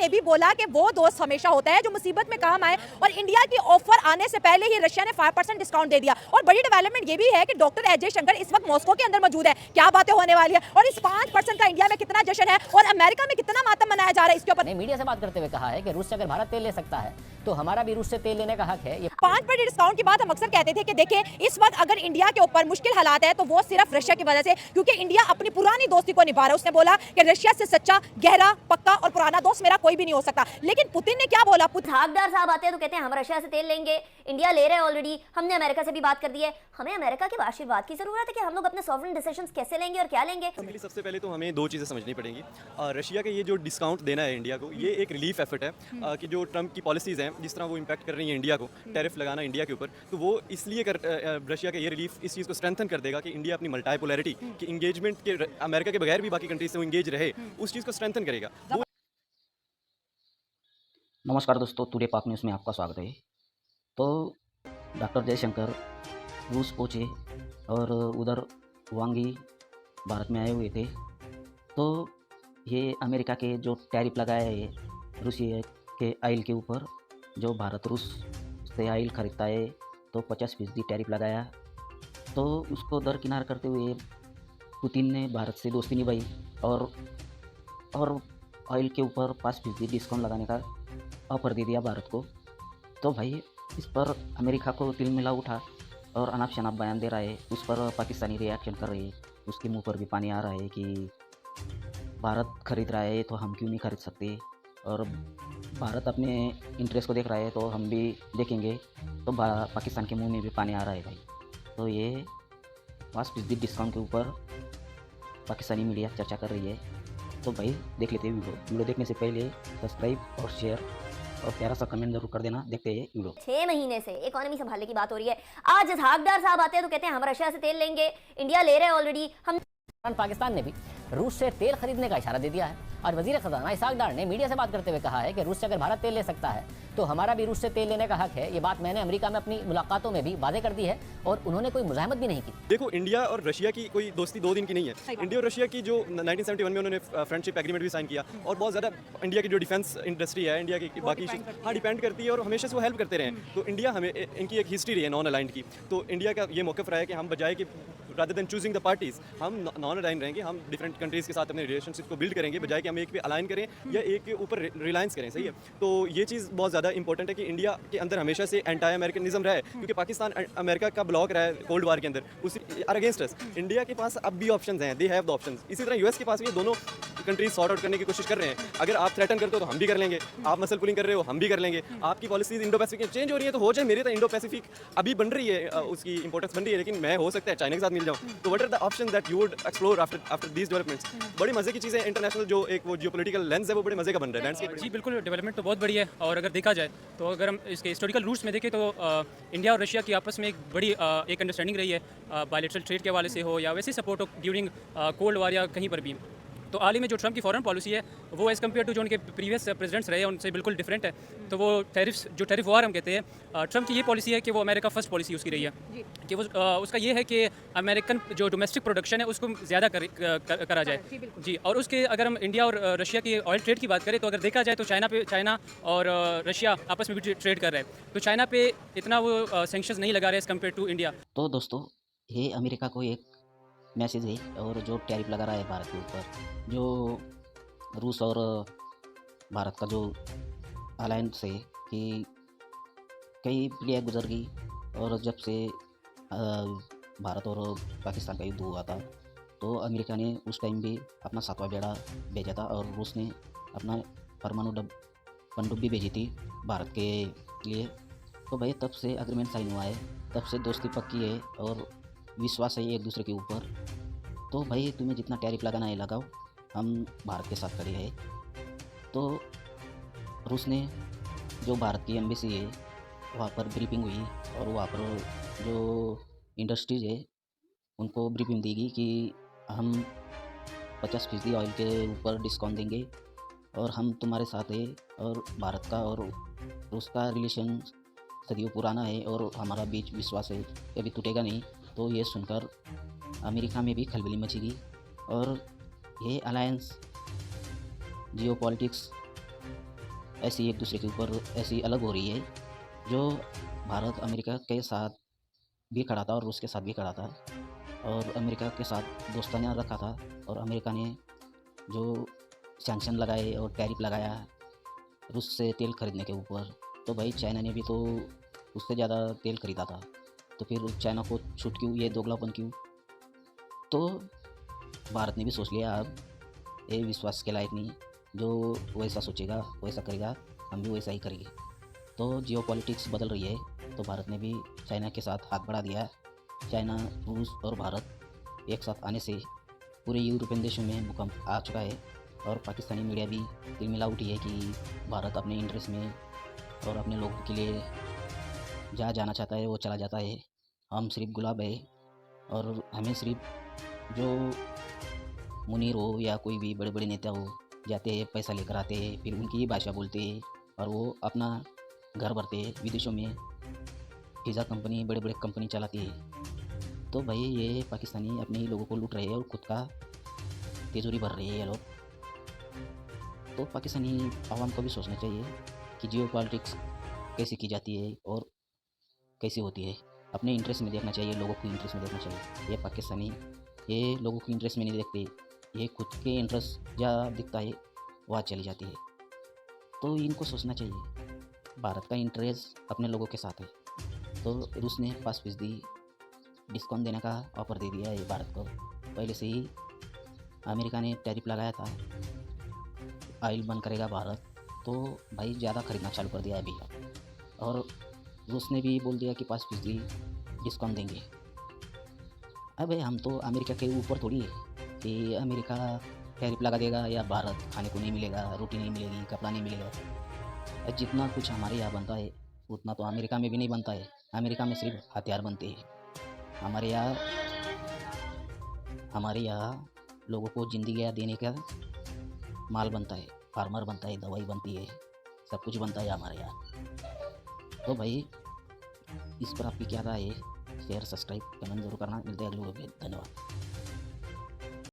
ने भी बोला कि वो दोस्त हमेशा होता है जो मुसीबत में काम आए, और इंडिया की ऑफर आने से पहले ही रशिया ने 5% डिस्काउंट दे दिया। और बड़ी डेवलपमेंट ये भी है कि डॉक्टर अजय शंकर इस वक्त मॉस्को के अंदर मौजूद है। क्या बातें होने वाली है, और इस 5% का इंडिया में कितना जश्न है और अमेरिका में कितना मातम मनाया जा रहा है इसके ऊपर। मीडिया से बात करते हुए कहा है कि रूस से अगर भारत तेल ले सकता है तो हमारा भी रूस से तेल लेने का हक है। 5% डिस्काउंट की बात हम अक्सर कहते थे कि देखिए इस वक्त अगर इंडिया के ऊपर मुश्किल हालात है तो वो सिर्फ रशिया की वजह से, क्योंकि इंडिया अपनी पुरानी दोस्ती को निभा रहा है। उसने बोला कि रशिया से सच्चा, गहरा, पक्का और पुराना दोस्त मेरा कोई भी नहीं हो सकता। लेकिन पुतिन ने क्या बोला? झागदार साहब आते हैं तो कहते हैं हम रशिया से तेल लेंगे, इंडिया ले रहे हैं ऑलरेडी, हमने अमेरिका से भी बात कर दी है, हमें अमेरिका के आशीर्वाद की जरूरत है कि हम लोग अपने सॉवरेन डिसीजंस कैसे लेंगे और क्या लेंगे। सबसे पहले तो हमें दो चीज़ें समझनी पड़ेंगी। रशिया का ये जो डिस्काउंट देना है इंडिया को, ये एक रिलीफ एफर्ट है कि जो ट्रंप की पॉलिसीज़ हैं जिस तरह वो इम्पैक्ट कर रही हैं इंडिया को, टैरिफ लगाना इंडिया के ऊपर, तो वो इसलिए रशिया का ये रिलीफ इस चीज़ को स्ट्रेंथन कर देगा कि इंडिया अपनी मल्टीपोलैरिटी की इंगेजमेंट के अमेरिका के बगैर भी बाकी कंट्रीज से वो इंगेज रहे, उस चीज़ को स्ट्रेंथन करेगा। नमस्कार दोस्तों, टुडे पाक न्यूज़ में आपका स्वागत है। तो डॉक्टर जयशंकर रूस पहुँचे और उधर वांग यी भारत में आए हुए थे। तो ये अमेरिका के जो टैरिफ लगाया है रूसिया के ऑयल के ऊपर, जो भारत रूस से ऑयल खरीदता है तो 50% टैरिफ लगाया। तो उसको दरकिनार करते हुए पुतिन ने भारत से दोस्ती निभाई और ऑयल के ऊपर 5% डिस्काउंट लगाने का ऑफर दे दिया भारत को। तो भाई इस पर अमेरिका को तिलमिला उठा और अनाप शनाप बयान दे रहा है। उस पर पाकिस्तानी रिएक्शन कर रही है, उसके मुंह पर भी पानी आ रहा है कि भारत खरीद रहा है तो हम क्यों नहीं खरीद सकते, और भारत अपने इंटरेस्ट को देख रहा है तो हम भी देखेंगे। तो पाकिस्तान के मुंह में भी पानी आ रहा है भाई। तो ये 5% डिस्काउंट के ऊपर पाकिस्तानी मीडिया चर्चा कर रही है। तो भाई देख लेते हैं वीडियो देखने से पहले सब्सक्राइब और शेयर और प्यारा सा कमेंट जरूर कर देना। देखते हैं वीडियो। 6 महीने से इकोनॉमी संभालने की बात हो रही है। आज झागदार साहब आते हैं तो कहते हैं हम रशिया से तेल लेंगे, इंडिया ले रहे हैं ऑलरेडी, हम पाकिस्तान ने भी रूस से तेल खरीदने का इशारा दे दिया है। और वजीर खजाना इसहाक डार ने मीडिया से बात करते हुए कहा है कि रूस से अगर भारत तेल ले सकता है तो हमारा भी रूस से तेल लेने का हक है। ये बात मैंने अमेरिका में अपनी मुलाकातों में भी वादे कर दी है और उन्होंने कोई मुजाहमत भी नहीं की। देखो, इंडिया और रशिया की कोई दोस्ती 2 दिन की नहीं है। इंडिया और रशिया की जो 1971 में उन्होंने फ्रेंडशिप एग्रीमेंट भी साइन किया, और बहुत ज़्यादा इंडिया की जो डिफेंस इंडस्ट्री है, इंडिया की बाकी हाँ डिपेंड करती है, और हमेशा से वो हेल्प करते रहे हैं। तो इंडिया हमें इनकी एक हिस्ट्री रही है नॉन अलाइंड की। तो इंडिया का ये मौक़िफ़ रहा है कि हम बजाय कि rather than choosing the parties, हम नॉन अलाइन रहेंगे, हम डिफरेंट कंट्रीज़ के साथ अपने रिलेशनशिप को बिल्ड करेंगे, बजाय कि हम एक पे अलाइन करें या एक के ऊपर रिलायंस करें। सही है। तो ये चीज़ बहुत ज़्यादा इंपॉर्टेंट है कि इंडिया के अंदर हमेशा से एंटी अमेरिकनिज्म रहा है, क्योंकि पाकिस्तान अमेरिका का ब्लॉक रहा है कोल्ड वार के अंदर, उसी अगेंस्ट अस। इंडिया के पास अब भी ऑप्शंस हैं, दे हैव द ऑप्शंस। इसी तरह यूएस के पास भी दोनों कंट्रीज सॉर्ट आउट करने की कोशिश कर रहे हैं। अगर आप थ्रेटन करते हो तो हम भी कर लेंगे, आप मसल पुलिंग कर रहे हो हम भी कर लेंगे, आपकी पॉलिसीज इंडो पैसिफिक में चेंज हो रही है तो हो जाए। मेरे तो इंडो पैसिफिक अभी बन रही है, उसकी इंपॉर्टेंस बन रही है, लेकिन मैं हो सकता है चाइना के साथ मिल जाऊँ। तो what are the option that you would explore after these developments? बड़ी मजे की चीज़ें, इंटरनेशनल जो एक वो जियोपॉलिटिकल लेंस है वो बड़े मजे का बन रहा है लैंडस्केप। जी बिल्कुल, डेवलपमेंट तो बहुत बड़ी है। और अगर देखा जाए तो अगर हम इसके हिस्टोरिकल रूट्स में देखें तो इंडिया और रशिया की आपस में एक बड़ी एक अंडरस्टैंडिंग रही है, बायलैटरल ट्रेड के हवाले से हो या वैसे सपोर्ट हो ड्यूरिंग कोल्ड वार या कहीं पर भी। तो हाल ही में जो ट्रंप की फॉरेन पॉलिसी है वो एज़ कम्पेयर टू जो उनके प्रीवियस प्रेसिडेंट्स रहे हैं उनसे बिल्कुल डिफरेंट है। तो वो जो टैरिफ वार हम कहते हैं, ट्रंप की ये पॉलिसी है कि वो अमेरिका फर्स्ट पॉलिसी उसकी रही है कि वो उसका ये है कि अमेरिकन जो डोमेस्टिक प्रोडक्शन है उसको ज़्यादा करा जाए। जी, और उसके अगर हम इंडिया और रशिया की ऑयल ट्रेड की बात करें तो अगर देखा जाए तो चाइना और रशिया आपस में भी ट्रेड कर रहे हैं, तो चाइना पे इतना वो सैंक्शंस नहीं लगा रहे एज़ कम्पेयर टू इंडिया। तो दोस्तों ये अमेरिका को एक मैसेज है, और जो टैरिफ लगा रहा है भारत के ऊपर, जो रूस और भारत का जो अलायंस है कि कई पीढ़ियाँ गुजर गई, और जब से भारत और पाकिस्तान का युद्ध हुआ था तो अमेरिका ने उस टाइम भी अपना 7वां बेड़ा भेजा था, और रूस ने अपना परमाणु पनडुब्बी भेजी थी भारत के लिए। तो भाई तब से एग्रीमेंट साइन हुआ है, तब से दोस्ती पक्की है और विश्वास है एक दूसरे के ऊपर। तो भाई तुम्हें जितना टैरिफ लगाना है लगाओ, हम भारत के साथ खड़े हैं। तो रूस ने जो भारत की एम्बेसी है वहाँ पर ब्रीफिंग हुई, और वहाँ पर जो इंडस्ट्रीज है उनको ब्रीफिंग देगी कि हम 50% ऑयल के ऊपर डिस्काउंट देंगे और हम तुम्हारे साथ है, और भारत का और रूस का रिलेशन सदियों पुराना है और हमारा बीच विश्वास है, कभी टूटेगा नहीं। तो ये सुनकर अमेरिका में भी खलबली मचेगी, और ये अलायंस जियोपॉलिटिक्स ऐसी एक दूसरे के ऊपर ऐसी अलग हो रही है, जो भारत अमेरिका के साथ भी खड़ा था और रूस के साथ भी खड़ा था, और अमेरिका के साथ दोस्ताना रखा था, और अमेरिका ने जो सैंक्शन लगाए और टैरिफ लगाया रूस से तेल खरीदने के ऊपर, तो भाई चाइना ने भी तो उससे ज़्यादा तेल खरीदा था, तो फिर चाइना को छूट क्यों, ये दोगलापन क्यों? तो भारत ने भी सोच लिया अब ये विश्वास के लायक नहीं, जो वैसा सोचेगा वैसा करेगा, हम भी वैसा ही करेंगे। तो जियोपॉलिटिक्स बदल रही है, तो भारत ने भी चाइना के साथ हाथ बढ़ा दिया। चाइना, रूस और भारत एक साथ आने से पूरे यूरोपियन देशों में भूकंप आ चुका है, और पाकिस्तानी मीडिया भी तिलमिला उठी है कि भारत अपने इंटरेस्ट में और अपने लोगों के लिए जहाँ जाना चाहता है वो चला जाता है। हम सिर्फ गुलाब है, और हमें सिर्फ जो मुनीर हो या कोई भी बड़े बड़े नेता हो जाते हैं, पैसा लेकर आते हैं, फिर उनकी ही भाषा बोलते हैं और वो अपना घर भरते हैं। विदेशों में पिज़्ज़ा कंपनी, बड़े बड़े कंपनी चलाती है। तो भाई ये पाकिस्तानी अपने ही लोगों को लूट रहे हैं और खुद का तिजोरी भर रहे हैं ये लोग। तो पाकिस्तानी आवाम को भी सोचना चाहिए कि जियो पॉलिटिक्स कैसे की जाती है और कैसे होती है। अपने इंटरेस्ट में देखना चाहिए, लोगों के इंटरेस्ट में देखना चाहिए। ये पाकिस्तानी ये लोगों के इंटरेस्ट में नहीं देखते, ये खुद के इंटरेस्ट जहाँ दिखता है वहाँ चली जाती है। तो इनको सोचना चाहिए, भारत का इंटरेस्ट अपने लोगों के साथ है। तो रूस ने 5% डिस्काउंट देने का ऑफर दे दिया है भारत को। पहले से ही अमेरिका ने टैरिफ लगाया था, ऑयल बंद करेगा भारत, तो भाई ज़्यादा खरीदना चालू कर दिया अभी। और रूस ने भी बोल दिया कि 5% डिस्काउंट देंगे। अब हम तो अमेरिका के ऊपर थोड़ी है कि अमेरिका टैरिफ लगा देगा या भारत खाने को नहीं मिलेगा, रोटी नहीं मिलेगी, कपड़ा नहीं मिलेगा। जितना कुछ हमारे यहाँ बनता है उतना तो अमेरिका में भी नहीं बनता है। अमेरिका में सिर्फ हथियार बनते हैं। हमारे यहाँ लोगों को ज़िंदगियाँ देने का माल बनता है, फार्मर बनता है, दवाई बनती है, सब कुछ बनता है हमारे यहाँ। तो भाई इस पर आपकी क्या राय है? शेयर, सब्सक्राइब, कमेंट जरूर करना। मिलते हैं अगले वीडियो में। धन्यवाद।